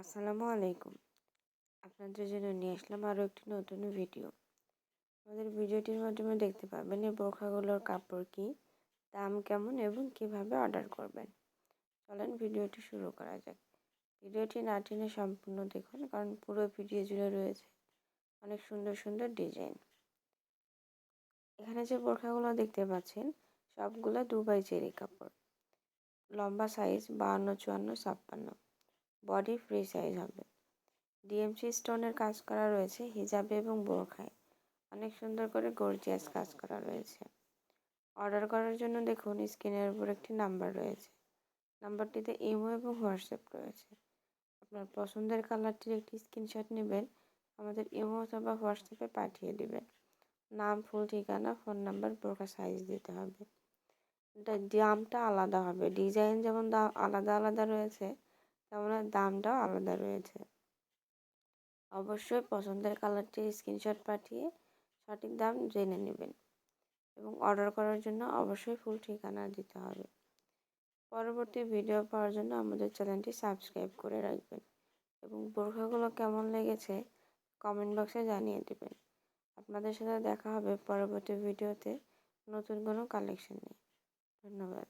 আসসালামু আলাইকুম। আপনাদের জন্য নিয়ে আসলাম আরও একটি নতুন ভিডিও। আমাদের ভিডিওটির মাধ্যমে দেখতে পাবেন এই বোরখাগুলোর কাপড় কি, দাম কেমন এবং কিভাবে অর্ডার করবেন। চলেন ভিডিওটি শুরু করা যাক। ভিডিওটি না টেনে সম্পূর্ণ দেখুন, কারণ পুরো ভিডিও জুড়ে রয়েছে অনেক সুন্দর সুন্দর ডিজাইন। এখানে যে বোরখাগুলো দেখতে পাচ্ছেন সবগুলো দুবাই চেরি কাপড়। লম্বা সাইজ 52, 54, 56। বডি ফ্রি সাইজ হবে। ডিএমসি স্টোনের কাজ করা রয়েছে হিজাবে এবং বোরখায়। অনেক সুন্দর করে গর্জিয়াস কাজ করা রয়েছে। অর্ডার করার জন্য দেখুন স্ক্রিনের উপর একটি নাম্বার রয়েছে। নাম্বারটিতে ইমো এবং হোয়াটসঅ্যাপ রয়েছে। আপনার পছন্দের কালারটির একটি স্ক্রিনশট নেবেন, আমাদের ইমো অথবা হোয়াটসঅ্যাপে পাঠিয়ে দেবেন। নাম, ফুল ঠিকানা, ফোন নাম্বার, বোরখা সাইজ দিতে হবে। দামটা আলাদা হবে। ডিজাইন যেমন আলাদা আলাদা রয়েছে, তেমন দামটাও আলাদা রয়েছে। অবশ্যই পছন্দের কালারটির স্ক্রিনশট পাঠিয়ে সঠিক দাম জেনে নেবেন এবং অর্ডার করার জন্য অবশ্যই ফুল ঠিকানা দিতে হবে। পরবর্তী ভিডিও পাওয়ার জন্য আমাদের চ্যানেলটি সাবস্ক্রাইব করে রাখবেন এবং বোরখাগুলো কেমন লেগেছে কমেন্ট বক্সে জানিয়ে দেবেন। আপনাদের সাথে দেখা হবে পরবর্তী ভিডিওতে নতুন কোনো কালেকশন নিয়ে। ধন্যবাদ।